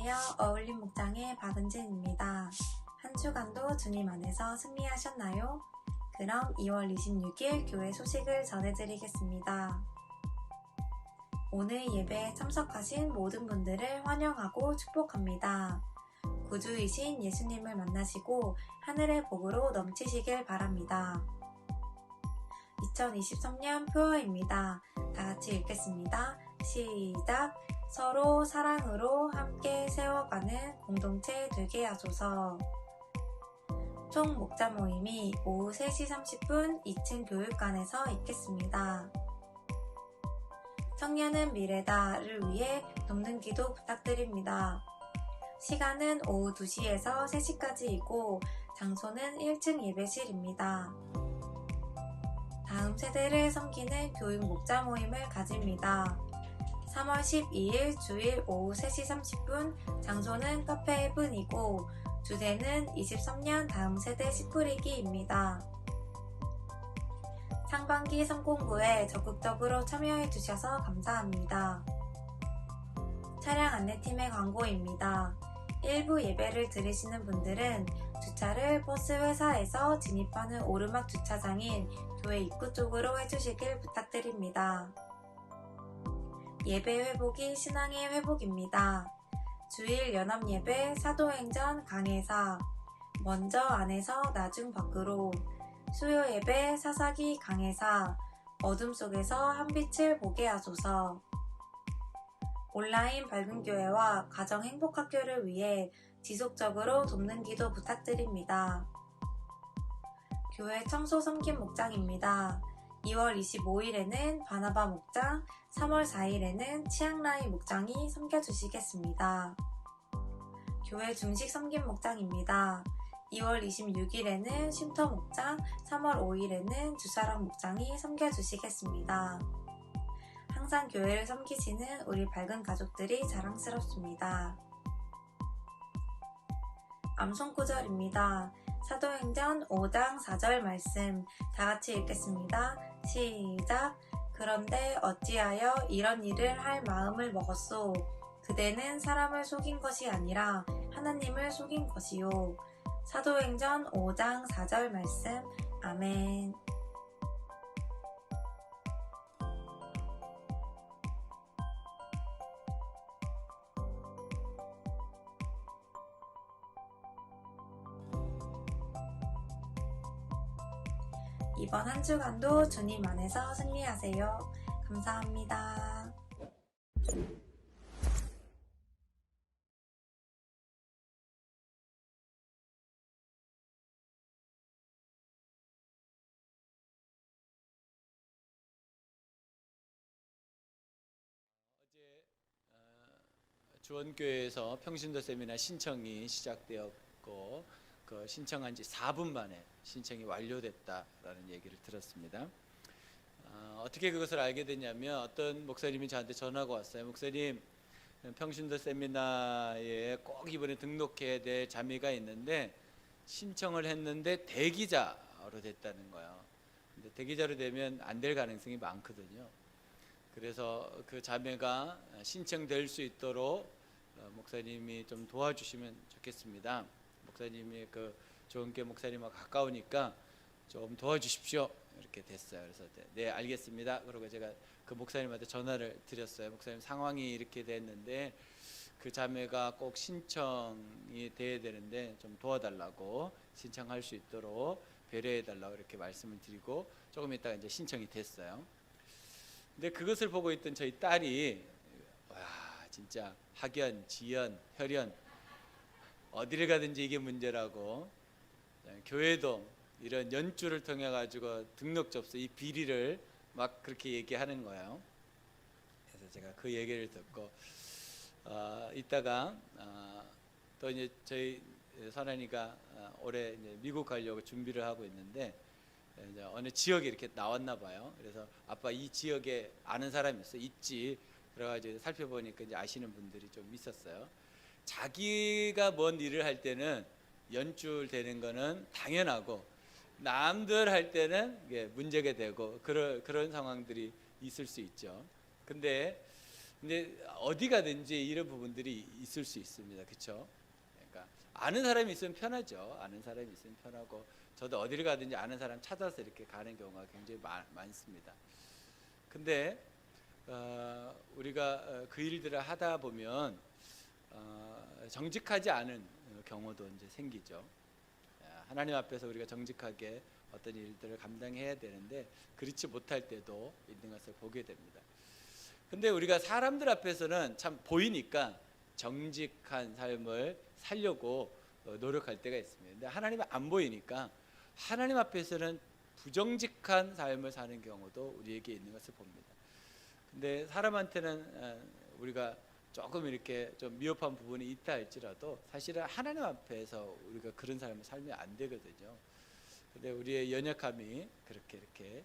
안녕하세요. 어울림 목장의 박은진입니다. 한 주간도 주님 안에서 승리하셨나요? 그럼 2월 26일 교회 소식을 전해드리겠습니다. 오늘 예배에 참석하신 모든 분들을 환영하고 축복합니다. 구주이신 예수님을 만나시고 하늘의 복으로 넘치시길 바랍니다. 2023년 표어입니다. 다 같이 읽겠습니다. 시작! 서로 사랑으로 함께 세워가는 공동체 되게 하소서. 총 목자 모임이 오후 3시 30분 2층 교육관에서 있겠습니다. 청년은 미래다를 위해 돕는 기도 부탁드립니다. 시간은 오후 2시에서 3시까지이고 장소는 1층 예배실입니다. 다음 세대를 섬기는 교육 목자 모임을 가집니다. 3월 12일 주일 오후 3시 30분, 장소는 카페 헤븐이고 주제는 23년 다음 세대 시프리기입니다. 상반기 성공부에 적극적으로 참여해 주셔서 감사합니다. 차량 안내팀의 광고입니다. 일부 예배를 들으시는 분들은 주차를 버스 회사에서 진입하는 오르막 주차장인 교회 입구 쪽으로 해주시길 부탁드립니다. 예배 회복이 신앙의 회복입니다. 주일 연합예배 사도행전 강해사 먼저 안에서 나중 밖으로 수요 예배 사사기 강해사 어둠 속에서 한 빛을 보게 하소서. 온라인 밝은 교회와 가정 행복학교를 위해 지속적으로 돕는 기도 부탁드립니다. 교회 청소 섬김 목장입니다. 2월 25일에는 바나바 목장, 3월 4일에는 치앙라이 목장이 섬겨주시겠습니다. 교회 중식 섬김 목장입니다. 2월 26일에는 쉼터 목장, 3월 5일에는 주사랑 목장이 섬겨주시겠습니다. 항상 교회를 섬기시는 우리 밝은 가족들이 자랑스럽습니다. 암송구절입니다. 사도행전 5장 4절 말씀 다같이 읽겠습니다. 시작! 그런데 어찌하여 이런 일을 할 마음을 먹었소? 그대는 사람을 속인 것이 아니라 하나님을 속인 것이요. 사도행전 5장 4절 말씀. 아멘. 이번 한 주간도 주님 안에서 승리하세요. 감사합니다. 주원교회에서 평신도 세미나 신청이 시작되었고 그 신청한 지 4분 만에 신청이 완료됐다라는 얘기를 들었습니다. 어떻게 그것을 알게 됐냐면 어떤 목사님이 저한테 전화가 왔어요. 목사님, 평신도 세미나에 꼭 이번에 등록해야 될 자매가 있는데 신청을 했는데 대기자로 됐다는 거예요. 근데 대기자로 되면 안 될 가능성이 많거든요. 그래서 그 자매가 신청될 수 있도록 목사님이 좀 도와주시면 좋겠습니다. 목사님이 그 좋은교회 목사님하고 가까우니까 좀 도와주십시오. 이렇게 됐어요. 그래서 네, 알겠습니다. 그리고 제가 그 목사님한테 전화를 드렸어요. 목사님, 상황이 이렇게 됐는데 그 자매가 꼭 신청이 돼야 되는데 좀 도와달라고, 신청할 수 있도록 배려해달라고 이렇게 말씀을 드리고 조금 있다가 이제 신청이 됐어요. 근데 그것을 보고 있던 저희 딸이 와, 진짜 학연, 지연, 혈연 어디를 가든지 이게 문제라고, 교회도 이런 연주를 통해 가지고 등록 접수 이 비리를 막 그렇게 얘기하는 거예요. 그래서 제가 그 얘기를 듣고 이따가 또 이제 저희 선환이가 올해 이제 미국 가려고 준비를 하고 있는데 이제 어느 지역에 이렇게 나왔나 봐요. 그래서 아빠 이 지역에 아는 사람이 있지. 그래가지고 살펴보니까 이제 아시는 분들이 좀 있었어요. 자기가 뭔 일을 할 때는 연출되는 거는 당연하고 남들 할 때는 이게 문제가 되고 그런 상황들이 있을 수 있죠. 근데 근데 어디 가든지 이런 부분들이 있을 수 있습니다. 그렇죠? 그러니까 아는 사람이 있으면 편하죠. 아는 사람이 있으면 편하고 저도 어디를 가든지 아는 사람 찾아서 이렇게 가는 경우가 굉장히 많습니다. 근데 우리가 그 일들을 하다 보면 정직하지 않은 경우도 이제 생기죠. 하나님 앞에서 우리가 정직하게 어떤 일들을 감당해야 되는데 그렇지 못할 때도 있는 것을 보게 됩니다. 근데 우리가 사람들 앞에서는 참 보이니까 정직한 삶을 살려고 노력할 때가 있습니다. 근데 하나님은 안 보이니까 하나님 앞에서는 부정직한 삶을 사는 경우도 우리에게 있는 것을 봅니다. 근데 사람한테는 우리가 조금 이렇게 좀 미흡한 부분이 있다 할지라도 사실은 하나님 앞에서 우리가 그런 삶을 살면 안 되거든요. 근데 우리의 연약함이 그렇게 이렇게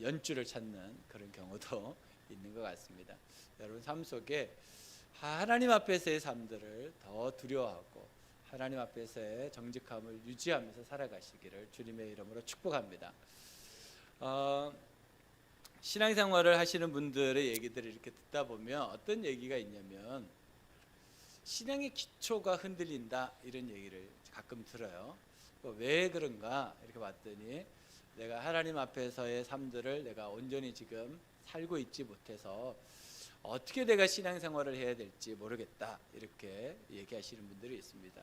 연줄을 찾는 그런 경우도 있는 것 같습니다. 여러분 삶 속에 하나님 앞에서의 삶들을 더 두려워하고 하나님 앞에서의 정직함을 유지하면서 살아가시기를 주님의 이름으로 축복합니다. 신앙생활을 하시는 분들의 얘기들을 이렇게 듣다 보면 어떤 얘기가 있냐면 신앙의 기초가 흔들린다 이런 얘기를 가끔 들어요. 왜 그런가 이렇게 봤더니 내가 하나님 앞에서의 삶들을 내가 온전히 지금 살고 있지 못해서 어떻게 내가 신앙생활을 해야 될지 모르겠다 이렇게 얘기하시는 분들이 있습니다.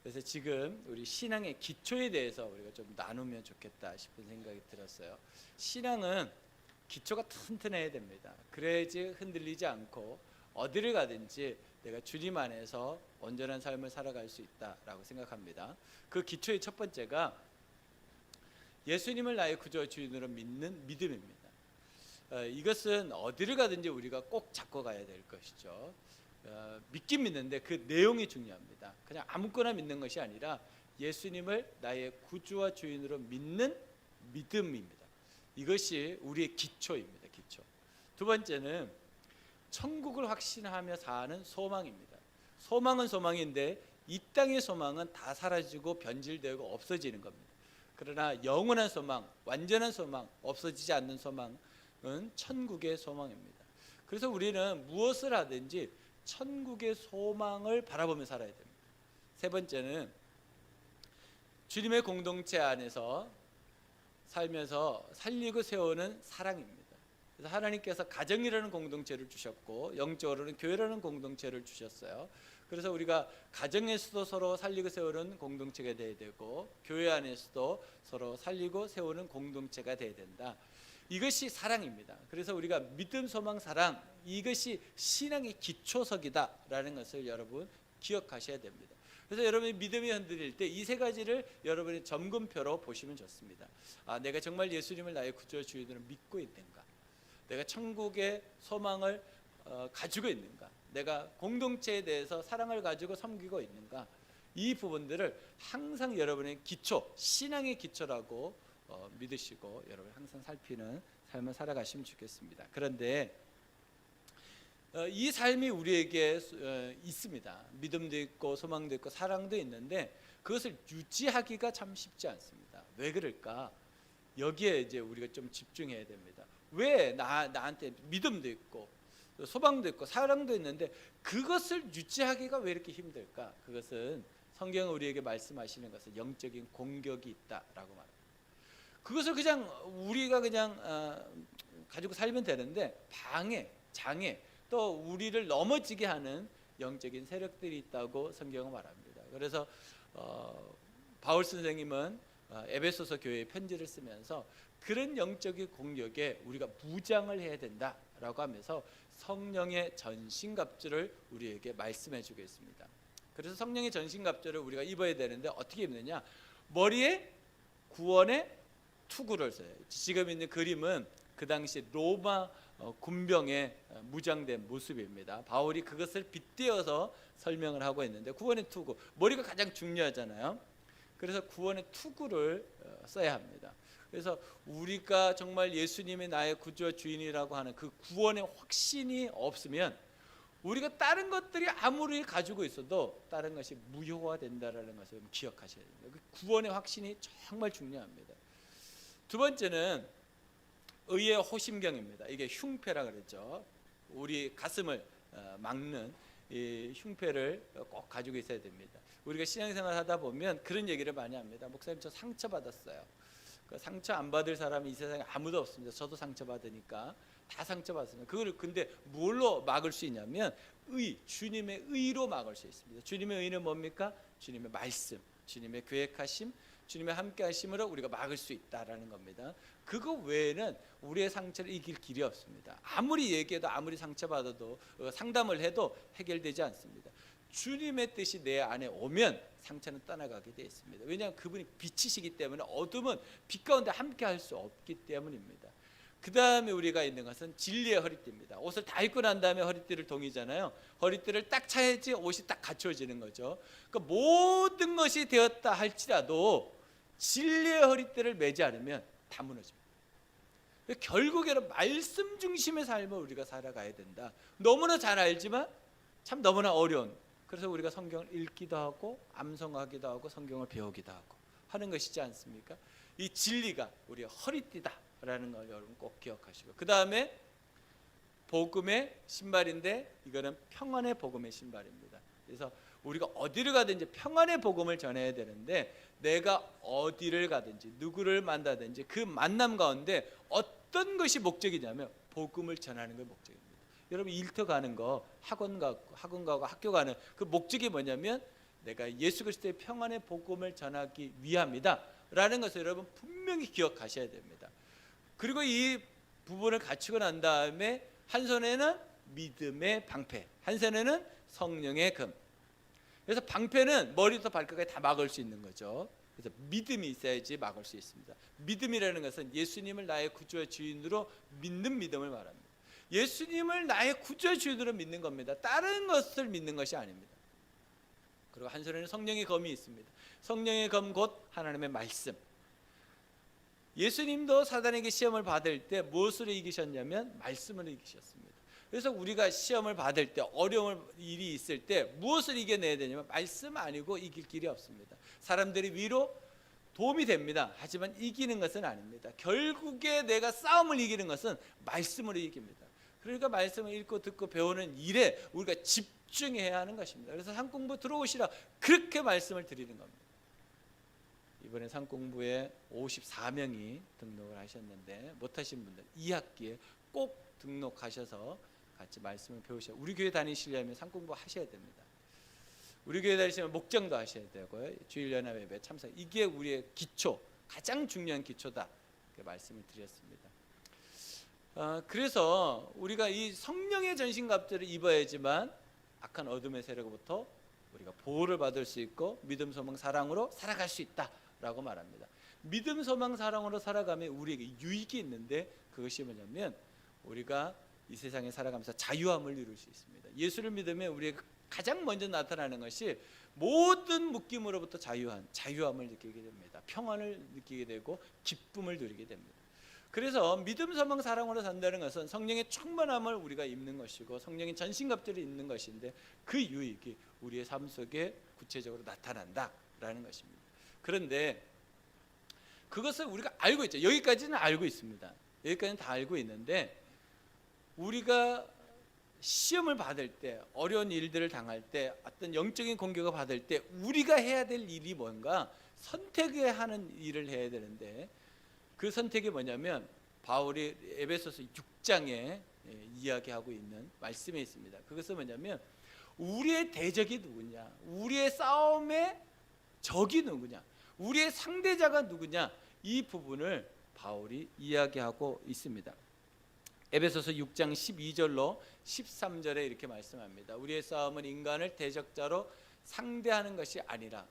그래서 지금 우리 신앙의 기초에 대해서 우리가 좀 나누면 좋겠다 싶은 생각이 들었어요. 신앙은 기초가 튼튼해야 됩니다. 그래야지 흔들리지 않고 어디를 가든지 내가 주님 안에서 온전한 삶을 살아갈 수 있다라고 생각합니다. 그 기초의 첫 번째가 예수님을 나의 구주와 주인으로 믿는 믿음입니다. 이것은 어디를 가든지 우리가 꼭 잡고 가야 될 것이죠. 믿긴 믿는데 그 내용이 중요합니다. 그냥 아무거나 믿는 것이 아니라 예수님을 나의 구주와 주인으로 믿는 믿음입니다. 이것이 우리의 기초입니다. 기초. 두 번째는 천국을 확신하며 사는 소망입니다. 소망은 소망인데 이 땅의 소망은 다 사라지고 변질되고 없어지는 겁니다. 그러나 영원한 소망, 완전한 소망, 없어지지 않는 소망은 천국의 소망입니다. 그래서 우리는 무엇을 하든지 천국의 소망을 바라보며 살아야 됩니다. 세 번째는 주님의 공동체 안에서 살면서 살리고 세우는 사랑입니다. 그래서 하나님께서 가정이라는 공동체를 주셨고 영적으로는 교회라는 공동체를 주셨어요. 그래서 우리가 가정에서도 서로 살리고 세우는 공동체가 되어야 되고 교회 안에서도 서로 살리고 세우는 공동체가 되어야 된다. 이것이 사랑입니다. 그래서 우리가 믿음, 소망, 사랑 이것이 신앙의 기초석이다라는 것을 여러분 기억하셔야 됩니다. 그래서 여러분이 믿음이 흔들릴 때 이 세 가지를 여러분의 점검표로 보시면 좋습니다. 내가 정말 예수님을 나의 구주와 주인으로 믿고 있는가? 내가 천국의 소망을 가지고 있는가? 내가 공동체에 대해서 사랑을 가지고 섬기고 있는가? 이 부분들을 항상 여러분의 기초, 신앙의 기초라고 믿으시고 여러분 항상 살피는 삶을 살아가시면 좋겠습니다. 그런데 이 삶이 우리에게 있습니다. 믿음도 있고 소망도 있고 사랑도 있는데 그것을 유지하기가 참 쉽지 않습니다. 왜 그럴까? 여기에 이제 우리가 좀 집중해야 됩니다. 왜 나한테 믿음도 있고 소망도 있고 사랑도 있는데 그것을 유지하기가 왜 이렇게 힘들까? 그것은 성경은 우리에게 말씀하시는 것은 영적인 공격이 있다라고 말합니다. 그것을 그냥 우리가 그냥 가지고 살면 되는데 방해, 장애 또 우리를 넘어지게 하는 영적인 세력들이 있다고 성경은 말합니다. 그래서 바울 선생님은 에베소서 교회에 편지를 쓰면서 그런 영적인 공격에 우리가 무장을 해야 된다라고 하면서 성령의 전신갑주를 우리에게 말씀해 주고 있습니다. 그래서 성령의 전신갑주를 우리가 입어야 되는데 어떻게 입느냐? 머리에 구원의 투구를 써요. 지금 있는 그림은 그 당시 로마 군병의 무장된 모습입니다. 바울이 그것을 빗대어서 설명을 하고 있는데 구원의 투구, 머리가 가장 중요하잖아요. 그래서 구원의 투구를 써야 합니다. 그래서 우리가 정말 예수님이 나의 구주와 주인이라고 하는 그 구원의 확신이 없으면 우리가 다른 것들이 아무리 가지고 있어도 다른 것이 무효화된다라는 것을 기억하셔야 됩니다. 그 구원의 확신이 정말 중요합니다. 두 번째는 의의 호심경입니다. 이게 흉패라 그랬죠. 우리 가슴을 막는 이 흉패를 꼭 가지고 있어야 됩니다. 우리가 신앙생활 하다 보면 그런 얘기를 많이 합니다. 목사님, 저 상처 받았어요. 그 상처 안 받을 사람이 이 세상에 아무도 없습니다. 저도 상처 받으니까 다 상처 받습니다. 그걸 근데 뭘로 막을 수 있냐면 주님의 의로 막을 수 있습니다. 주님의 의는 뭡니까? 주님의 말씀, 주님의 계획하심, 주님의 함께하심으로 우리가 막을 수 있다라는 겁니다. 그거 외에는 우리의 상처를 이길 길이 없습니다. 아무리 얘기해도 아무리 상처받아도 상담을 해도 해결되지 않습니다. 주님의 뜻이 내 안에 오면 상처는 떠나가게 되어 있습니다. 왜냐하면 그분이 빛이시기 때문에 어둠은 빛 가운데 함께 할 수 없기 때문입니다. 그 다음에 우리가 있는 것은 진리의 허리띠입니다. 옷을 다 입고 난 다음에 허리띠를 동이잖아요. 허리띠를 딱 차야지 옷이 딱 갖춰지는 거죠. 그러니까 모든 것이 되었다 할지라도 진리의 허리띠를 매지 않으면 다 무너집니다. 결국에는 말씀 중심의 삶을 우리가 살아가야 된다. 너무나 잘 알지만 참 너무나 어려운, 그래서 우리가 성경을 읽기도 하고 암송하기도 하고 성경을 배우기도 하고 하는 것이지 않습니까? 이 진리가 우리의 허리띠다라는 걸 여러분 꼭 기억하시고, 그 다음에 복음의 신발인데 이거는 평안의 복음의 신발입니다. 그래서 우리가 어디를 가든지 평안의 복음을 전해야 되는데, 내가 어디를 가든지 누구를 만나든지 그 만남 가운데 어떤 것이 목적이냐면 복음을 전하는 게 목적입니다. 여러분 일터 가는 거, 학원 가고 학교 가는 그 목적이 뭐냐면 내가 예수 그리스도의 평안의 복음을 전하기 위함이다 라는 것을 여러분 분명히 기억하셔야 됩니다. 그리고 이 부분을 갖추고 난 다음에 한 손에는 믿음의 방패, 한 손에는 성령의 금. 그래서 방패는 머리부터 발끝까지 다 막을 수 있는 거죠. 그래서 믿음이 있어야지 막을 수 있습니다. 믿음이라는 것은 예수님을 나의 구주와 주인으로 믿는 믿음을 말합니다. 예수님을 나의 구주와 주인으로 믿는 겁니다. 다른 것을 믿는 것이 아닙니다. 그리고 한 손에는 성령의 검이 있습니다. 성령의 검 곧 하나님의 말씀. 예수님도 사단에게 시험을 받을 때 무엇으로 이기셨냐면 말씀으로 이기셨습니다. 그래서 우리가 시험을 받을 때, 어려운 일이 있을 때 무엇을 이겨내야 되냐면 말씀 아니고 이길 길이 없습니다. 사람들이 위로 도움이 됩니다. 하지만 이기는 것은 아닙니다. 결국에 내가 싸움을 이기는 것은 말씀으로 이깁니다. 그러니까 말씀을 읽고 듣고 배우는 일에 우리가 집중해야 하는 것입니다. 그래서 산공부 들어오시라 그렇게 말씀을 드리는 겁니다. 이번에 산공부에 54명이 등록을 하셨는데 못하신 분들 2학기에 꼭 등록하셔서 같이 말씀을 배우셔야, 우리 교회 다니시려면 산공부 하셔야 됩니다. 우리 교회 다니시면 목장도 하셔야 되고요, 주일연합예배 참석, 이게 우리의 기초, 가장 중요한 기초다, 그 말씀을 드렸습니다. 그래서 우리가 이 성령의 전신갑주를 입어야지만 악한 어둠의 세력으로부터 우리가 보호를 받을 수 있고 믿음, 소망, 사랑으로 살아갈 수 있다라고 말합니다. 믿음, 소망, 사랑으로 살아가면 우리에게 유익이 있는데, 그것이 뭐냐면 우리가 이 세상에 살아가면서 자유함을 이룰 수 있습니다. 예수를 믿으면 우리에게 가장 먼저 나타나는 것이 모든 묶임으로부터 자유함을 느끼게 됩니다. 평안을 느끼게 되고 기쁨을 누리게 됩니다. 그래서 믿음, 소망, 사랑으로 산다는 것은 성령의 충만함을 우리가 입는 것이고 성령의 전신갑주를 입는 것인데, 그 유익이 우리의 삶 속에 구체적으로 나타난다라는 것입니다. 그런데 그것을 우리가 알고 있죠. 여기까지는 알고 있습니다. 여기까지는 다 알고 있는데, 우리가 시험을 받을 때, 어려운 일들을 당할 때, 어떤 영적인 공격을 받을 때 우리가 해야 될 일이 뭔가, 선택해야 하는 일을 해야 되는데, 그 선택이 뭐냐면 바울이 에베소서 6장에 이야기하고 있는 말씀에 있습니다. 그것은 뭐냐면 우리의 대적이 누구냐, 우리의 싸움의 적이 누구냐, 우리의 상대자가 누구냐, 이 부분을 바울이 이야기하고 있습니다. 에베소서 6장 12절로 13절에 이렇게 말씀합니다. 우리의 싸움은 인간을 대적자로 상대하는 것이 아니라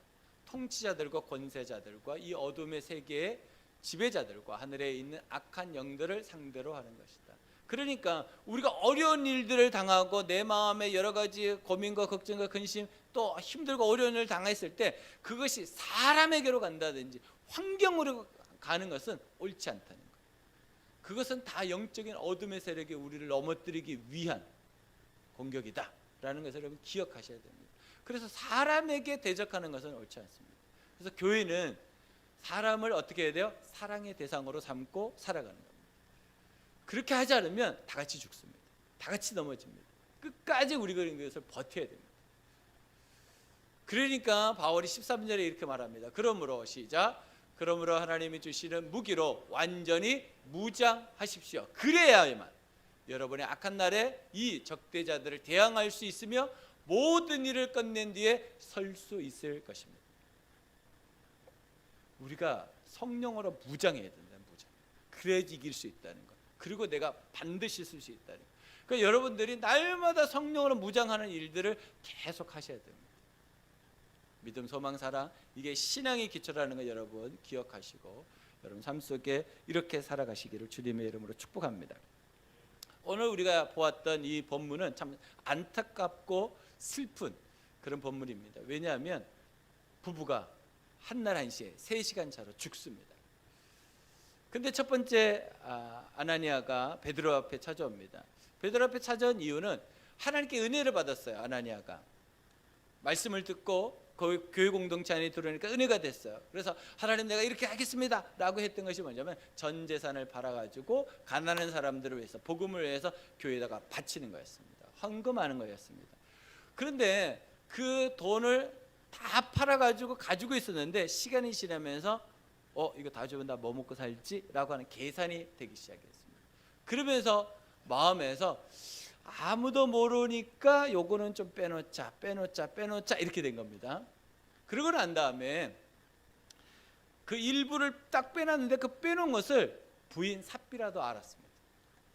통치자들과 권세자들과 이 어둠의 세계의 지배자들과 하늘에 있는 악한 영들을 상대로 하는 것이다. 그러니까 우리가 어려운 일들을 당하고 내 마음에 여러 가지 고민과 걱정과 근심, 또 힘들고 어려운 일을 당했을 때 그것이 사람에게로 간다든지 환경으로 가는 것은 옳지 않다는 거예요. 그것은 다 영적인 어둠의 세력이 우리를 넘어뜨리기 위한 공격이다라는 것을 여러분 기억하셔야 됩니다. 그래서 사람에게 대적하는 것은 옳지 않습니다. 그래서 교회는 사람을 어떻게 해야 돼요? 사랑의 대상으로 삼고 살아가는 겁니다. 그렇게 하지 않으면 다 같이 죽습니다. 다 같이 넘어집니다. 끝까지 우리가 이것을 버텨야 됩니다. 그러니까 바울이 13절에 이렇게 말합니다. 그러므로 시작. 그러므로 하나님이 주시는 무기로 완전히 무장하십시오. 그래야만 여러분의 악한 날에 이 적대자들을 대항할 수 있으며 모든 일을 끝낸 뒤에 설 수 있을 것입니다. 우리가 성령으로 무장해야 된다는 무장. 그래야지 이길 수 있다는 것. 그리고 내가 반드시 쓸 수 있다는 것. 그러니까 여러분들이 날마다 성령으로 무장하는 일들을 계속 하셔야 됩니다. 믿음, 소망, 사랑, 이게 신앙의 기초라는 거 여러분 기억하시고 여러분 삶 속에 이렇게 살아가시기를 주님의 이름으로 축복합니다. 오늘 우리가 보았던 이 본문은 참 안타깝고 슬픈 그런 본문입니다. 왜냐하면 부부가 한날 한시에 3시간 차로 죽습니다. 근데 첫 번째 아나니아가 베드로 앞에 찾아옵니다. 베드로 앞에 찾아온 이유는 하나님께 은혜를 받았어요. 아나니아가 말씀을 듣고 교회 공동체 안에 들어오니까 은혜가 됐어요. 그래서 하나님 내가 이렇게 하겠습니다 라고 했던 것이 뭐냐면 전 재산을 팔아가지고 가난한 사람들을 위해서 복음을 위해서 교회에다가 바치는 거였습니다. 헌금하는 거였습니다. 그런데 그 돈을 다 팔아가지고 가지고 있었는데 시간이 지나면서 이거 다 주면 나 뭐 먹고 살지? 라고 하는 계산이 되기 시작했습니다. 그러면서 마음에서 아무도 모르니까 요거는 좀 빼놓자 이렇게 된 겁니다. 그러고 난 다음에 그 일부를 딱 빼놨는데 그 빼놓은 것을 부인 삽비라도 알았습니다.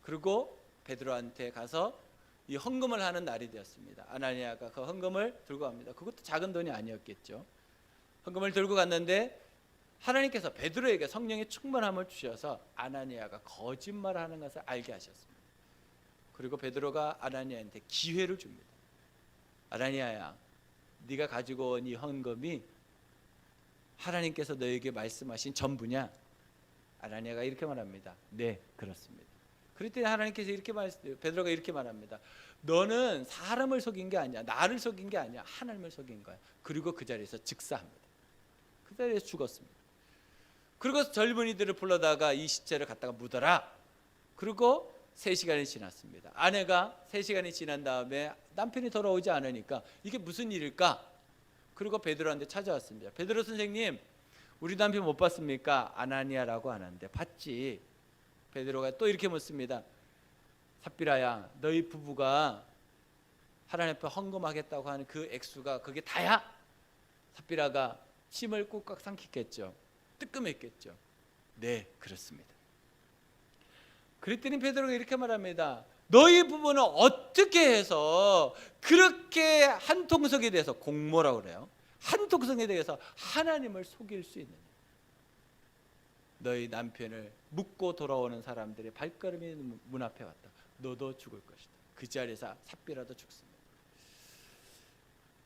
그리고 베드로한테 가서 이 헌금을 하는 날이 되었습니다. 아나니아가 그 헌금을 들고 갑니다. 그것도 작은 돈이 아니었겠죠. 헌금을 들고 갔는데 하나님께서 베드로에게 성령의 충만함을 주셔서 아나니아가 거짓말하는 것을 알게 하셨습니다. 그리고 베드로가 아나니아한테 기회를 줍니다. 아나니아야, 네가 가지고 온 이 헌금이 하나님께서 너에게 말씀하신 전부냐? 아나니아가 이렇게 말합니다. 네, 그렇습니다. 그랬더니 하나님께서 베드로가 이렇게 말합니다. 너는 사람을 속인 게 아니야. 나를 속인 게 아니야. 하나님을 속인 거야. 그리고 그 자리에서 즉사합니다. 그 자리에서 죽었습니다. 그리고 젊은이들을 불러다가 이 시체를 갖다가 묻어라. 그리고 3시간이 지났습니다. 아내가 3시간이 지난 다음에 남편이 돌아오지 않으니까 이게 무슨 일일까? 그리고 베드로한테 찾아왔습니다. 베드로 선생님, 우리 남편 못 봤습니까? 아나니아라고 하는데 봤지. 베드로가 또 이렇게 묻습니다. 삽비라야, 너희 부부가 하나님 앞에 헌금하겠다고 하는 그 액수가 그게 다야? 삽비라가 침을 꾹꾹 삼키겠죠. 뜨끔했겠죠. 네, 그렇습니다. 그랬더니 베드로가 이렇게 말합니다. 너희 부부는 어떻게 해서 그렇게 한 통속에 대해서 공모라고 그래요. 한 통속에 대해서 하나님을 속일 수 있느냐. 너희 남편을 묻고 돌아오는 사람들의 발걸음이 문 앞에 왔다. 너도 죽을 것이다. 그 자리에서 삽비라도 죽습니다.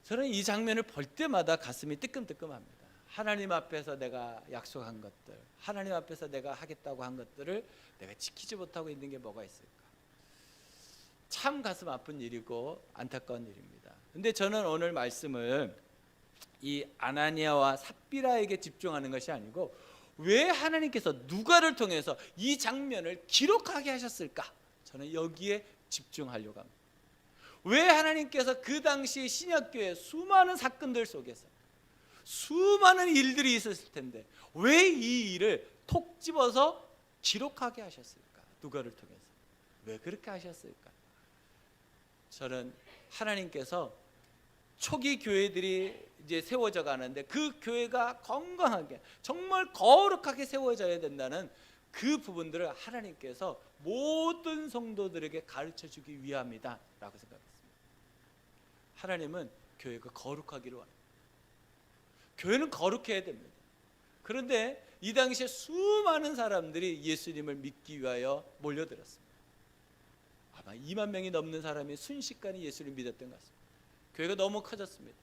저는 이 장면을 볼 때마다 가슴이 뜨끔뜨끔합니다. 하나님 앞에서 내가 약속한 것들, 하나님 앞에서 내가 하겠다고 한 것들을 내가 지키지 못하고 있는 게 뭐가 있을까? 참 가슴 아픈 일이고 안타까운 일입니다. 근데 저는 오늘 말씀을 이 아나니아와 삽비라에게 집중하는 것이 아니고 왜 하나님께서 누가를 통해서 이 장면을 기록하게 하셨을까? 저는 여기에 집중하려고 합니다. 왜 하나님께서 그 당시 신약교회 수많은 사건들 속에서 수많은 일들이 있었을 텐데 왜 이 일을 톡 집어서 기록하게 하셨을까? 누가를 통해서 왜 그렇게 하셨을까? 저는 하나님께서 초기 교회들이 이제 세워져 가는데 그 교회가 건강하게 정말 거룩하게 세워져야 된다는 그 부분들을 하나님께서 모든 성도들에게 가르쳐 주기 위함이다 라고 생각했습니다. 하나님은 교회가 거룩하기를 원합니다. 교회는 거룩해야 됩니다. 그런데 이 당시에 수많은 사람들이 예수님을 믿기 위하여 몰려들었습니다. 아마 2만 명이 넘는 사람이 순식간에 예수를 믿었던 것 같습니다. 교회가 너무 커졌습니다.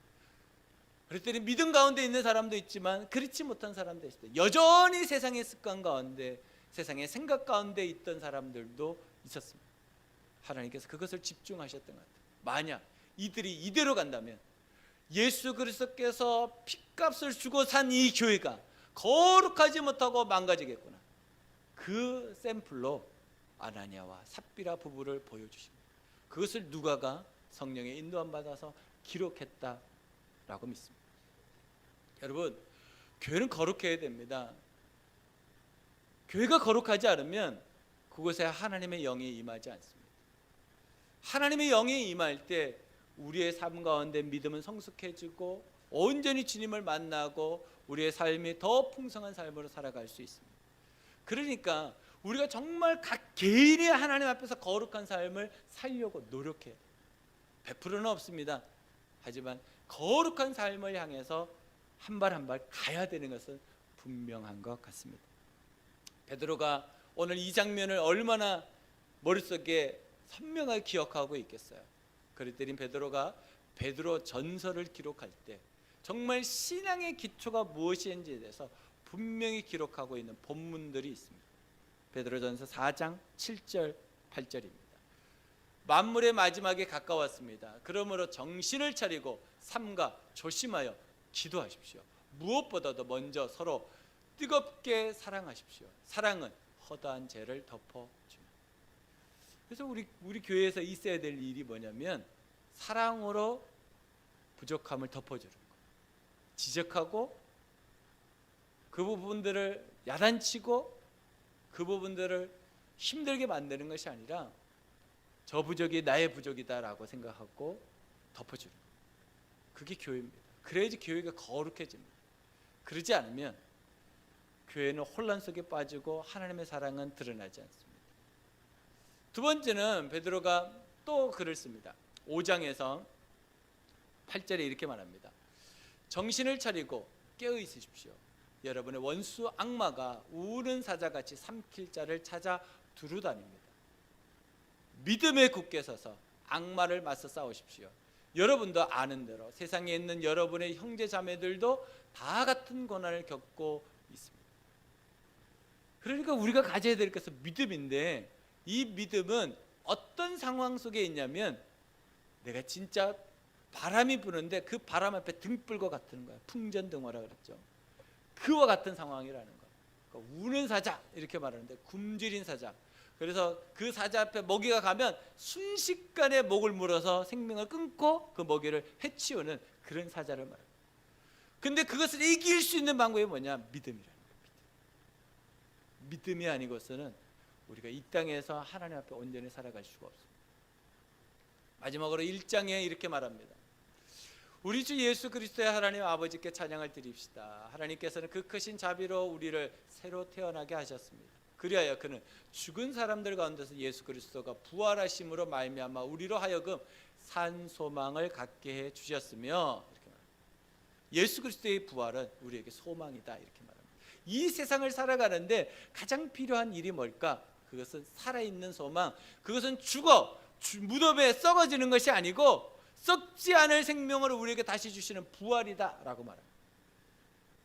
그랬더니 믿음 가운데 있는 사람도 있지만 그렇지 못한 사람도 있을 때 여전히 세상의 습관 가운데 세상의 생각 가운데 있던 사람들도 있었습니다. 하나님께서 그것을 집중하셨던 것 같아요. 만약 이들이 이대로 간다면 예수 그리스도께서 핏값을 주고 산 이 교회가 거룩하지 못하고 망가지겠구나. 그 샘플로 아나니아와 삽비라 부부를 보여주십니다. 그것을 누가가 성령의 인도함 받아서 기록했다라고 믿습니다. 여러분, 교회는 거룩해야 됩니다. 교회가 거룩하지 않으면 그곳에 하나님의 영이 임하지 않습니다. 하나님의 영이 임할 때 우리의 삶 가운데 믿음은 성숙해지고 온전히 주님을 만나고 우리의 삶이 더 풍성한 삶으로 살아갈 수 있습니다. 그러니까 우리가 정말 각 개인이 하나님 앞에서 거룩한 삶을 살려고 노력해요. 100%는 없습니다. 하지만 거룩한 삶을 향해서 한 발 한 발 가야 되는 것은 분명한 것 같습니다. 베드로가 오늘 이 장면을 얼마나 머릿속에 선명하게 기억하고 있겠어요. 그랬더니 베드로가 베드로 전서를 기록할 때 정말 신앙의 기초가 무엇인지에 대해서 분명히 기록하고 있는 본문들이 있습니다. 베드로전서 4장 7절 8절입니다. 만물의 마지막에 가까웠습니다. 그러므로 정신을 차리고 삼가 조심하여 기도하십시오. 무엇보다도 먼저 서로 뜨겁게 사랑하십시오. 사랑은 허다한 죄를 덮어줍니다. 그래서 우리 교회에서 있어야 될 일이 뭐냐면 사랑으로 부족함을 덮어주는 거. 지적하고 그 부분들을 야단치고 그 부분들을 힘들게 만드는 것이 아니라 저 부족이 나의 부족이다라고 생각하고 덮어주는 거. 그게 교회입니다. 그래야지 교회가 거룩해집니다. 그러지 않으면 교회는 혼란 속에 빠지고 하나님의 사랑은 드러나지 않습니다. 두 번째는 베드로가 또 글을 씁니다. 5장에서 8절에 이렇게 말합니다. 정신을 차리고 깨어 있으십시오. 여러분의 원수 악마가 우는 사자같이 삼킬 자를 찾아 두루다닙니다. 믿음에 굳게 서서 악마를 맞서 싸우십시오. 여러분도 아는 대로 세상에 있는 여러분의 형제 자매들도 다 같은 고난을 겪고 있습니다. 그러니까 우리가 가져야 될 것은 믿음인데 이 믿음은 어떤 상황 속에 있냐면 내가 진짜 바람이 부는데 그 바람 앞에 등불 것 같은 거야. 풍전등화라 그랬죠. 그와 같은 상황이라는 거. 그러니까 우는 사자 이렇게 말하는데 굶주린 사자. 그래서 그 사자 앞에 먹이가 가면 순식간에 목을 물어서 생명을 끊고 그 먹이를 해치우는 그런 사자를 말합니다. 근데 그것을 이길 수 있는 방법이 뭐냐? 믿음이라는 거예요. 믿음이 아니고서는 우리가 이 땅에서 하나님 앞에 온전히 살아갈 수가 없습니다. 마지막으로 1장에 이렇게 말합니다. 우리 주 예수 그리스도의 하나님 아버지께 찬양을 드립시다. 하나님께서는 그 크신 자비로 우리를 새로 태어나게 하셨습니다. 그리하여 그는 죽은 사람들 가운데서 예수 그리스도가 부활하심으로 말미암아 우리로 하여금 산 소망을 갖게 해 주셨으며, 이렇게 말합니다. 예수 그리스도의 부활은 우리에게 소망이다 이렇게 말합니다. 이 세상을 살아가는데 가장 필요한 일이 뭘까? 그것은 살아있는 소망. 그것은 무덤에 썩어지는 것이 아니고 썩지 않을 생명을 우리에게 다시 주시는 부활이다라고 말합니다.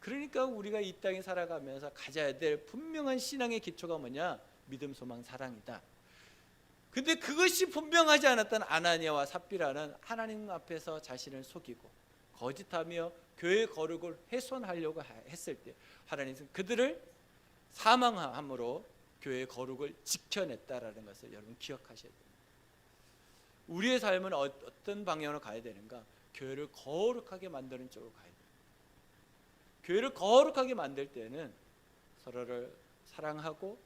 그러니까 우리가 이 땅에 살아가면서 가져야 될 분명한 신앙의 기초가 뭐냐? 믿음, 소망, 사랑이다. 근데 그것이 분명하지 않았던 아나니아와 삽비라는 하나님 앞에서 자신을 속이고 거짓하며 교회의 거룩을 훼손하려고 했을 때 하나님은 그들을 사망함으로 교회의 거룩을 지켜냈다라는 것을 여러분 기억하셔야 됩니다. 우리의 삶은 어떤 방향으로 가야 되는가? 교회를 거룩하게 만드는 쪽으로 가야 됩니다. 교회를 거룩하게 만들 때는 서로를 사랑하고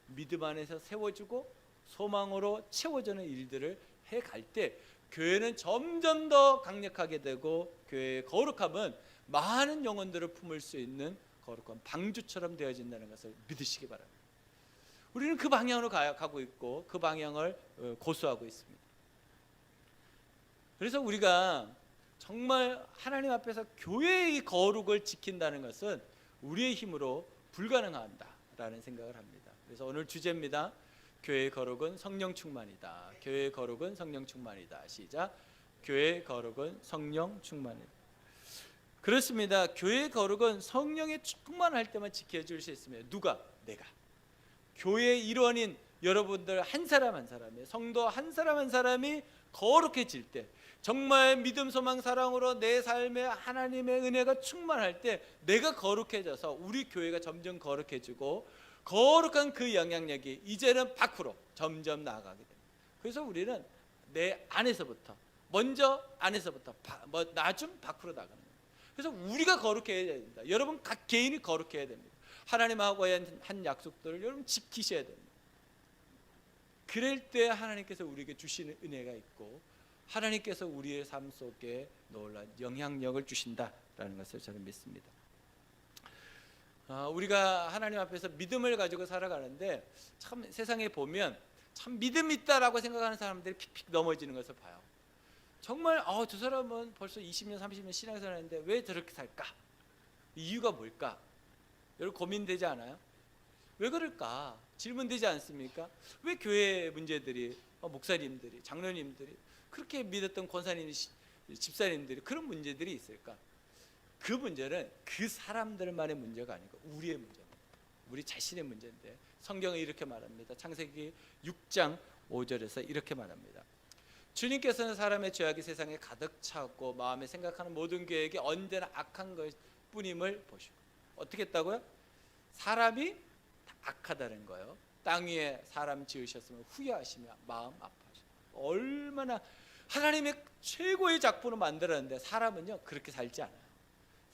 믿음 안에서 세워주고 소망으로 채워주는 일들을 해갈 때 교회는 점점 더 강력하게 되고 교회의 거룩함은 많은 영혼들을 품을 수 있는 거룩한 방주처럼 되어진다는 것을 믿으시기 바랍니다. 우리는 그 방향으로 가고 있고 그 방향을 고수하고 있습니다. 그래서 우리가 정말 하나님 앞에서 교회의 거룩을 지킨다는 것은 우리의 힘으로 불가능하다라는 생각을 합니다. 그래서 오늘 주제입니다. 교회의 거룩은 성령 충만이다. 교회의 거룩은 성령 충만이다. 시작. 교회의 거룩은 성령 충만이다. 그렇습니다. 교회의 거룩은 성령의 충만할 때만 지켜줄 수 있습니다. 누가? 내가. 교회의 일원인 여러분들 한 사람 한 사람이, 성도 한 사람 한 사람이 거룩해질 때, 정말 믿음, 소망, 사랑으로 내 삶에 하나님의 은혜가 충만할 때 내가 거룩해져서 우리 교회가 점점 거룩해지고 거룩한 그 영향력이 이제는 밖으로 점점 나아가게 됩니다. 그래서 우리는 내 안에서부터, 먼저 안에서부터 나 좀 밖으로 나가는 거예요. 그래서 우리가 거룩해야 됩니다. 여러분 각 개인이 거룩해야 됩니다. 하나님하고의 한 약속들을 여러분 지키셔야 됩니다. 그럴 때 하나님께서 우리에게 주시는 은혜가 있고 하나님께서 우리의 삶 속에 놀라운 영향력을 주신다라는 것을 저는 믿습니다. 우리가 하나님 앞에서 믿음을 가지고 살아가는데 참 세상에 보면 참 믿음 있다라고 생각하는 사람들이 픽픽 넘어지는 것을 봐요. 정말 저 사람은 벌써 20년 30년 신앙생활 하는데 왜 저렇게 살까? 이유가 뭘까? 여러분 고민되지 않아요? 왜 그럴까? 질문되지 않습니까? 왜 교회 문제들이 목사님들이 장로님들이 그렇게 믿었던 권사님 집사님들이 그런 문제들이 있을까? 그 문제는 그 사람들만의 문제가 아니고 우리의 문제입니다. 우리 자신의 문제인데 성경은 이렇게 말합니다. 창세기 6장 5절에서 이렇게 말합니다. 주님께서는 사람의 죄악이 세상에 가득 차고 마음에 생각하는 모든 계획이 언제나 악한 것뿐임을 보시고 어떻게 했다고요? 사람이 악하다는 거예요. 땅 위에 사람 지으셨으면 후회하시며 마음 아파하시고 얼마나 하나님의 최고의 작품을 만들었는데 사람은요 그렇게 살지 않아요.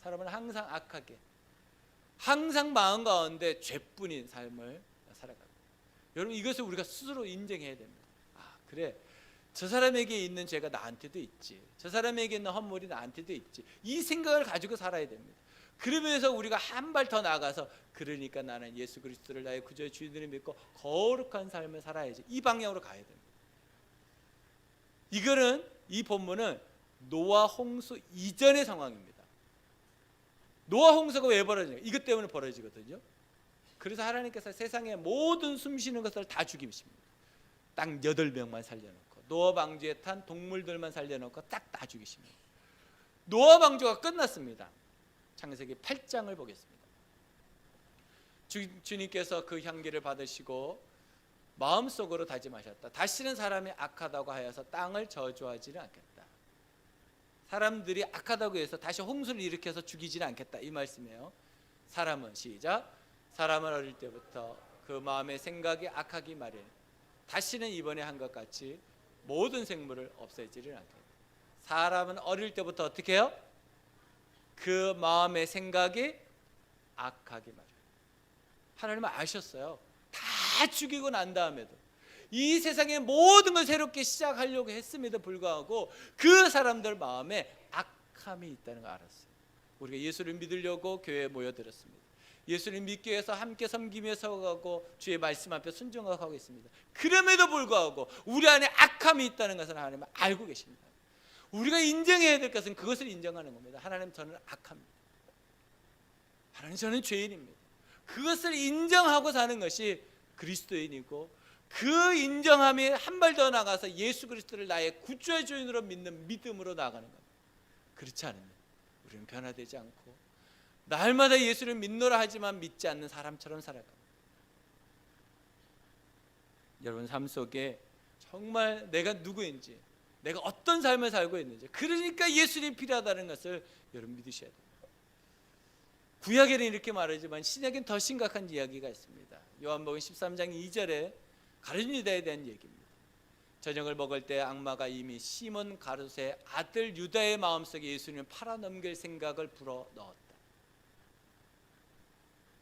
사람은 항상 악하게 항상 마음 가운데 죄뿐인 삶을 살아갑니다. 여러분 이것을 우리가 스스로 인정해야 됩니다. 그래 저 사람에게 있는 죄가 나한테도 있지, 저 사람에게 있는 허물이 나한테도 있지, 이 생각을 가지고 살아야 됩니다. 그러면서 우리가 한 발 더 나아가서 그러니까 나는 예수 그리스도를 나의 구주의 주인으로 믿고 거룩한 삶을 살아야지, 이 방향으로 가야 됩니다. 이거는 이 본문은 노아 홍수 이전의 상황입니다. 노아 홍수가 왜 벌어지냐? 이것 때문에 벌어지거든요. 그래서 하나님께서 세상의 모든 숨쉬는 것을 다 죽이십니다. 딱 8명만 살려놓고 노아 방주에 탄 동물들만 살려놓고 딱 다 죽이십니다. 노아 방주가 끝났습니다. 창세기 8장을 보겠습니다. 주님께서 그 향기를 받으시고 마음속으로 다짐하셨다. 다시는 사람이 악하다고 하여서 땅을 저주하지는 않겠다. 사람들이 악하다고 해서 다시 홍수를 일으켜서 죽이지는 않겠다, 이 말씀이에요. 사람은 시작. 사람은 어릴 때부터 그 마음의 생각이 악하기 마련. 다시는 이번에 한 것 같이 모든 생물을 없애지를 않겠다. 사람은 어릴 때부터 어떻게 해요? 그 마음의 생각이 악하기 마련. 하나님은 아셨어요. 다 죽이고 난 다음에도 이 세상의 모든 걸 새롭게 시작하려고 했음에도 불구하고 그 사람들 마음에 악함이 있다는 걸 알았어요. 우리가 예수를 믿으려고 교회에 모여들었습니다. 예수를 믿기 위해서 함께 섬기며 서가고 주의 말씀 앞에 순종하고 있습니다. 그럼에도 불구하고 우리 안에 악함이 있다는 것을 하나님은 알고 계십니다. 우리가 인정해야 될 것은 그것을 인정하는 겁니다. 하나님, 저는 악합니다. 하나님, 저는 죄인입니다. 그것을 인정하고 사는 것이 그리스도인이고, 그 인정함이 한 발 더 나가서 예수 그리스도를 나의 구주의 주인으로 믿는 믿음으로 나가는 겁니다. 그렇지 않으면 우리는 변화되지 않고 날마다 예수를 믿노라 하지만 믿지 않는 사람처럼 살아갑니다. 여러분 삶 속에 정말 내가 누구인지, 내가 어떤 삶을 살고 있는지, 그러니까 예수님이 필요하다는 것을 여러분 믿으셔야 됩니다. 구약에는 이렇게 말하지만 신약에는 더 심각한 이야기가 있습니다. 요한복음 13장 2절에 가룟 유다에 대한 얘기입니다. 저녁을 먹을 때 악마가 이미 시몬 가룟의 아들 유다의 마음속에 예수님을 팔아넘길 생각을 불어넣었다.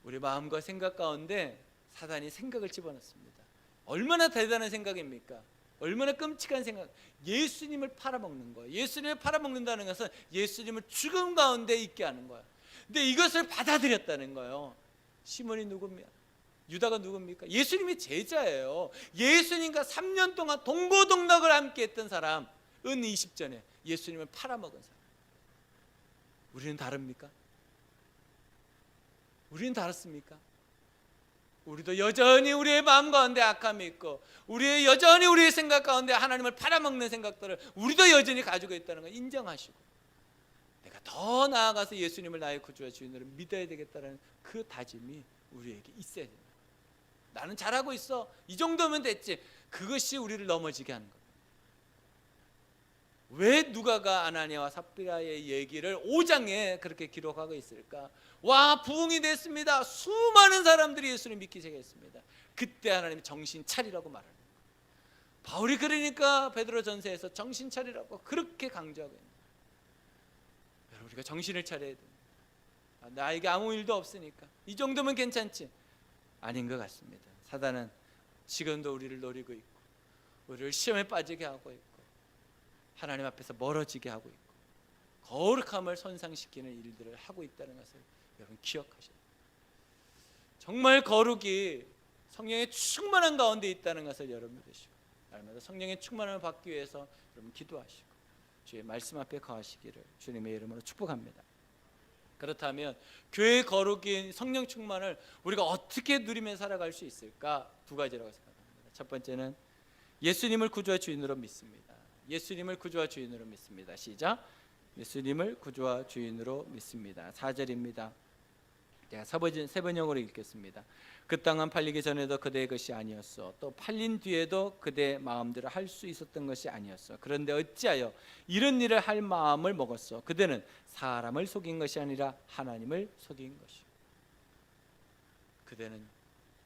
우리 마음과 생각 가운데 사단이 생각을 집어넣습니다. 얼마나 대단한 생각입니까? 얼마나 끔찍한 생각. 예수님을 팔아먹는 거예요. 예수님을 팔아먹는다는 것은 예수님을 죽음 가운데 있게 하는 거예요. 근데 이것을 받아들였다는 거예요. 시몬이 누굽니까? 유다가 누굽니까? 예수님의 제자예요. 예수님과 3년 동안 동고동락을 함께 했던 사람, 은 20전에 예수님을 팔아먹은 사람. 우리는 다릅니까? 우리는 다릅니까? 우리도 여전히 우리의 마음 가운데 악함이 있고, 우리의 여전히 우리의 생각 가운데 하나님을 팔아먹는 생각들을 우리도 여전히 가지고 있다는 걸 인정하시고, 내가 더 나아가서 예수님을 나의 구주와 주인으로 믿어야 되겠다는 그 다짐이 우리에게 있어야 됩니다. 나는 잘하고 있어, 이 정도면 됐지, 그것이 우리를 넘어지게 하는 겁니다. 왜 누가가 아나니아와 삽비라의 얘기를 5장에 그렇게 기록하고 있을까? 와, 부흥이 됐습니다. 수많은 사람들이 예수를 믿기 시작했습니다. 그때 하나님이 정신 차리라고 말하는 거예요. 바울이 그러니까 베드로 전서에서 정신 차리라고 그렇게 강조하고 있는 거예요. 여러분, 우리가 정신을 차려야 됩니다. 나에게 아무 일도 없으니까 이 정도면 괜찮지. 아닌 것 같습니다. 사단은 지금도 우리를 노리고 있고, 우리를 시험에 빠지게 하고 있고, 하나님 앞에서 멀어지게 하고 있고, 거룩함을 손상시키는 일들을 하고 있다는 것을 여러분 기억하셔야 돼요. 정말 거룩이 성령의 충만한 가운데 있다는 것을 여러분 믿으시고, 날마다 성령의 충만함을 받기 위해서 여러분 기도하시고 주의 말씀 앞에 거하시기를 주님의 이름으로 축복합니다. 그렇다면 교회의 거룩인 성령 충만을 우리가 어떻게 누리며 살아갈 수 있을까? 두 가지라고 생각합니다. 첫 번째는 예수님을 구주와 주인으로 믿습니다. 예수님을 구주와 주인으로 믿습니다. 시작. 예수님을 구주와 주인으로 믿습니다. 4절입니다. 제가 세 번역으로 읽겠습니다. 그 땅은 팔리기 전에도 그대의 것이 아니었어. 또 팔린 뒤에도 그대 마음대로 할 수 있었던 것이 아니었어. 그런데 어찌하여 이런 일을 할 마음을 먹었어? 그대는 사람을 속인 것이 아니라 하나님을 속인 것이요. 그대는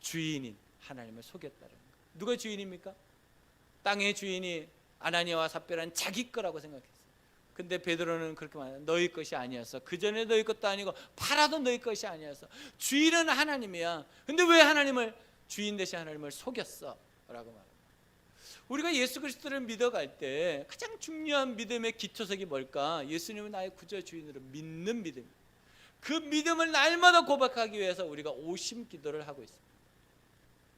주인인 하나님을 속였다는 거. 누가 주인입니까? 땅의 주인이 아나니아와 삽비라는 자기 거라고 생각했어요. 근데 베드로는 그렇게 말해요. 너희 것이 아니었어. 그 전에 너희 것도 아니고 팔아도 너희 것이 아니었어. 주인은 하나님이야. 근데 왜 하나님을, 주인 대신 하나님을 속였어? 라고 말합니다. 우리가 예수 그리스도를 믿어갈 때 가장 중요한 믿음의 기초석이 뭘까? 예수님은 나의 구주 주인으로 믿는 믿음. 그 믿음을 날마다 고백하기 위해서 우리가 오심 기도를 하고 있습니다.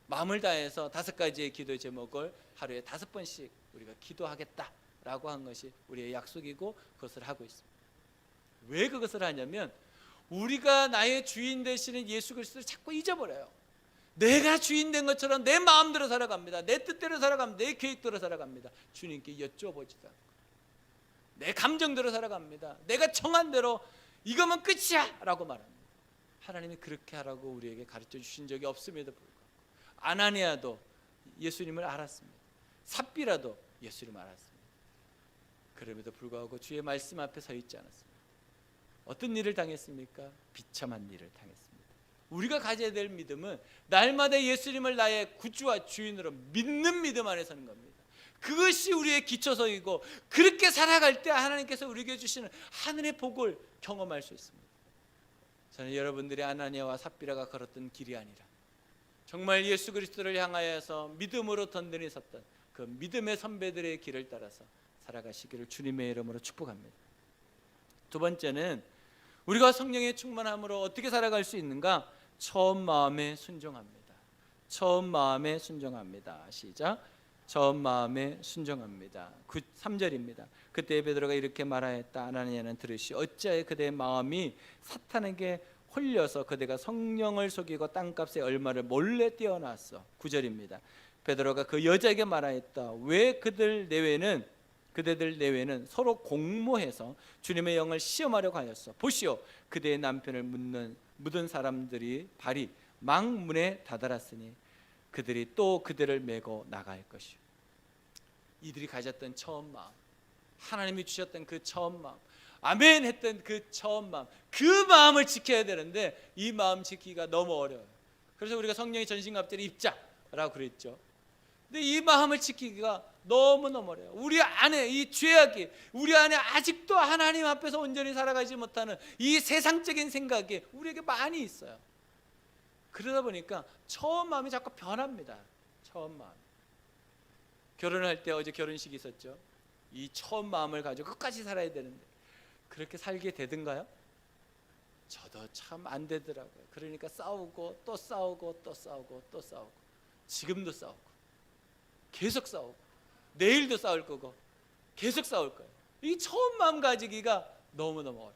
마음을 다해서 5가지의 기도 제목을 하루에 5번씩 우리가 기도하겠다 라고 한 것이 우리의 약속이고 그것을 하고 있습니다. 왜 그것을 하냐면 우리가 나의 주인 되시는 예수 그리스도를 자꾸 잊어버려요. 내가 주인 된 것처럼 내 마음대로 살아갑니다. 내 뜻대로 살아갑니다. 내 계획대로 살아갑니다. 주님께 여쭤보지도 않고 내 감정대로 살아갑니다. 내가 정한 대로 이거면 끝이야 라고 말합니다. 하나님이 그렇게 하라고 우리에게 가르쳐 주신 적이 없음에도 불구하고 아나니아도 예수님을 알았습니다. 삽비라도 예수님을 알았습니다. 그럼에도 불구하고 주의 말씀 앞에 서 있지 않았습니다. 어떤 일을 당했습니까? 비참한 일을 당했습니다. 우리가 가져야 될 믿음은 날마다 예수님을 나의 구주와 주인으로 믿는 믿음 안에 서는 겁니다. 그것이 우리의 기초석이고 그렇게 살아갈 때 하나님께서 우리에게 주시는 하늘의 복을 경험할 수 있습니다. 저는 여러분들이 아나니아와 삽비라가 걸었던 길이 아니라 정말 예수 그리스도를 향하여서 믿음으로 든든히 섰던 그 믿음의 선배들의 길을 따라서 살아가시기를 주님의 이름으로 축복합니다. 두 번째는 우리가 성령의 충만함으로 어떻게 살아갈 수 있는가? 처음 마음에 순종합니다. 처음 마음에 순종합니다. 시작. 처음 마음에 순종합니다. 3절입니다. 그때 베드로가 이렇게 말하였다. 아나니아는 들으시 어찌하여 그대의 마음이 사탄에게 홀려서 그대가 성령을 속이고 땅값의 얼마를 몰래 떼어놨어. 9절입니다. 베드로가 그 여자에게 말하였다. 왜 그대들 내외는 서로 공모해서 주님의 영을 시험하려고 하였어. 보시오, 그대의 남편을 묻은 사람들이 발이 망문에 다다랐으니 그들이 또 그들을 메고 나갈 것이오. 이들이 가졌던 처음 마음, 하나님이 주셨던 그 처음 마음, 아멘 했던 그 처음 마음, 그 마음을 지켜야 되는데 이 마음 지키기가 너무 어려워요. 그래서 우리가 성령의 전신갑주를 입자라고 그랬죠. 근데 이 마음을 지키기가 너무너무 어려워요. 우리 안에 이 죄악이, 우리 안에 아직도 하나님 앞에서 온전히 살아가지 못하는 이 세상적인 생각이 우리에게 많이 있어요. 그러다 보니까 처음 마음이 자꾸 변합니다. 처음 마음. 결혼할 때 어제 결혼식이 있었죠. 이 처음 마음을 가지고 끝까지 살아야 되는데 그렇게 살게 되던가요? 저도 참 안 되더라고요. 그러니까 싸우고 또 싸우고 또 싸우고 또 싸우고, 지금도 싸우고 계속 싸우고 내일도 싸울 거고 계속 싸울 거예요. 이 처음 마음 가지기가 너무너무 어려워요.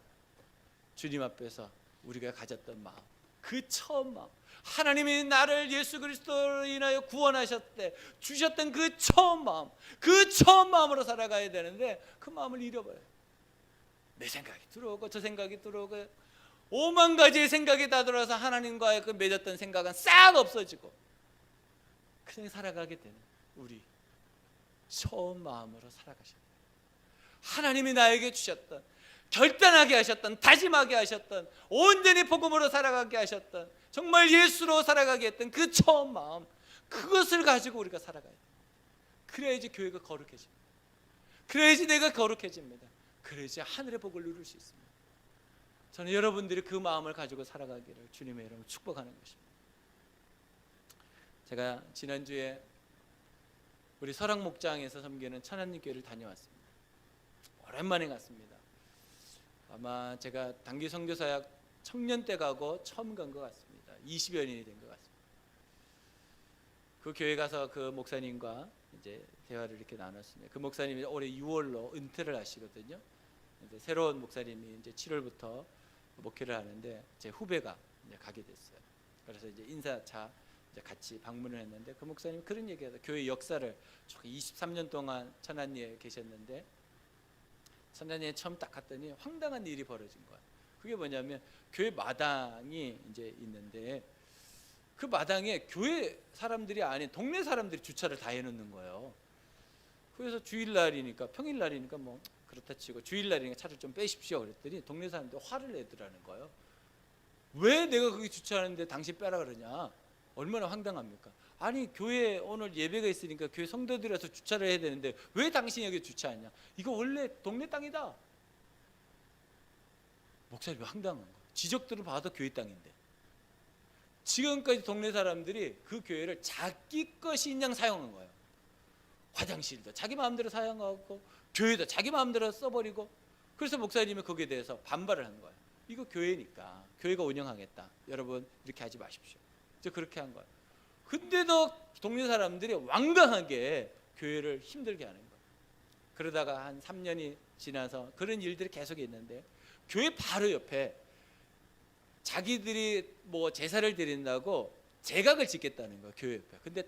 주님 앞에서 우리가 가졌던 마음, 그 처음 마음, 하나님이 나를 예수 그리스도로 인하여 구원하셨대 주셨던 그 처음 마음, 그 처음 마음으로 살아가야 되는데 그 마음을 잃어버려요. 내 생각이 들어오고 저 생각이 들어오고 5만 가지의 생각이 다 들어와서 하나님과의 그 맺었던 생각은 싹 없어지고 그냥 살아가게 되는 우리 처음 마음으로 살아가셔야 돼요. 하나님이 나에게 주셨던, 결단하게 하셨던, 다짐하게 하셨던, 온전히 복음으로 살아가게 하셨던, 정말 예수로 살아가게 했던 그 처음 마음, 그것을 가지고 우리가 살아가야 돼요. 그래야지 교회가 거룩해집니다. 그래야지 내가 거룩해집니다. 그래야지 하늘의 복을 누릴 수 있습니다. 저는 여러분들이 그 마음을 가지고 살아가기를 주님의 이름으로 축복하는 것입니다. 제가 지난주에 우리 설악 목장에서 섬기는 천안님 교회를 다녀왔습니다. 오랜만에 갔습니다. 아마 제가 단기 선교사역 청년 때 가고 처음 간 것 같습니다. 20여 년이 된 것 같습니다. 그 교회 가서 그 목사님과 이제 대화를 이렇게 나눴습니다. 그 목사님이 올해 6월로 은퇴를 하시거든요. 이제 새로운 목사님이 이제 7월부터 목회를 하는데 제 후배가 이제 가게 됐어요. 그래서 이제 인사차 이제 같이 방문을 했는데 그 목사님이 그런 얘기하다. 교회 역사를 23년 동안 천안리에 계셨는데 천안리에 처음 딱 갔더니 황당한 일이 벌어진 거예요. 그게 뭐냐면 교회 마당이 이제 있는데 그 마당에 교회 사람들이 아닌 동네 사람들이 주차를 다 해놓는 거예요. 그래서 주일날이니까 평일날이니까 뭐 그렇다 치고 주일날이니까 차를 좀 빼십시오 그랬더니 동네 사람들 화를 내더라는 거예요. 왜 내가 거기 주차하는데 당신 빼라 그러냐. 얼마나 황당합니까? 아니 교회 오늘 예배가 있으니까 교회 성도들에서 주차를 해야 되는데 왜 당신이 여기 주차하냐. 이거 원래 동네 땅이다. 목사님이 황당한 거예요. 지적들을 봐도 교회 땅인데 지금까지 동네 사람들이 그 교회를 자기 것인 양 사용한 거예요. 화장실도 자기 마음대로 사용하고 교회도 자기 마음대로 써버리고 그래서 목사님이 거기에 대해서 반발을 한 거예요. 이거 교회니까 교회가 운영하겠다. 여러분 이렇게 하지 마십시오. 저 그렇게 한 거예요. 근데도 동네 사람들이 완강하게 교회를 힘들게 하는 거예요. 그러다가 한 3년이 지나서 그런 일들이 계속 있는데 교회 바로 옆에 자기들이 뭐 제사를 드린다고 제각을 짓겠다는 거예요. 교회 옆에. 근데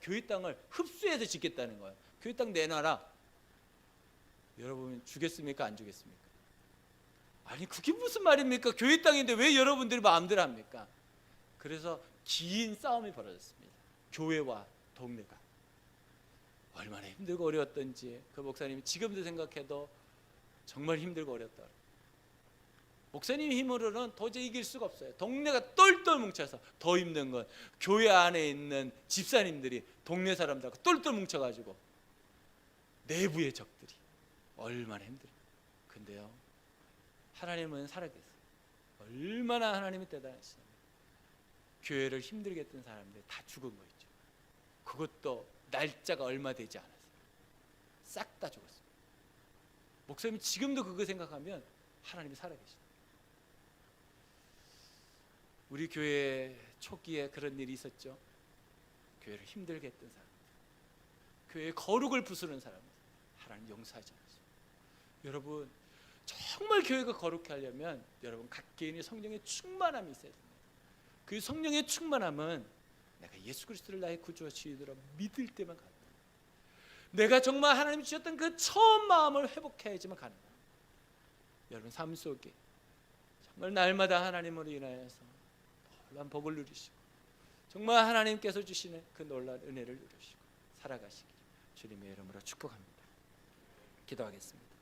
교회 땅을 흡수해서 짓겠다는 거예요. 교회 땅 내놔라. 여러분 주겠습니까? 안 주겠습니까? 아니 그게 무슨 말입니까? 교회 땅인데 왜 여러분들이 마음대로 합니까? 그래서 긴 싸움이 벌어졌습니다. 교회와 동네가 얼마나 힘들고 어려웠던지 그 목사님이 지금도 생각해도 정말 힘들고 어렵다. 목사님 힘으로는 도저히 이길 수가 없어요. 동네가 똘똘 뭉쳐서 더 힘든 건 교회 안에 있는 집사님들이 동네 사람들하고 똘똘 뭉쳐가지고 내부의 적들이 얼마나 힘들어요. 근데요 하나님은 살아계세요. 얼마나 하나님이 대단하시냐면 교회를 힘들게 했던 사람들이 다 죽은 거 있죠. 그것도 날짜가 얼마 되지 않았어요. 싹 다 죽었어요. 목사님이 지금도 그거 생각하면 하나님이 살아계시다. 우리 교회 초기에 그런 일이 있었죠. 교회를 힘들게 했던 사람들, 교회의 거룩을 부수는 사람들 하나님 용서하지 않았어요. 여러분 정말 교회가 거룩해 하려면 여러분 각 개인이 성령의 충만함이 있어야 됩니다. 그 성령의 충만함은 내가 예수 그리스도를 나의 구주와 주인으로 믿을 때만 가능합니다. 내가 정말 하나님 주셨던 그 처음 마음을 회복해야지만 가능합니다. 여러분 삶 속에 정말 날마다 하나님으로 인하여서 놀라운 복을 누리시고 정말 하나님께서 주시는 그 놀라운 은혜를 누리시고 살아가시길 주님의 이름으로 축복합니다. 기도하겠습니다.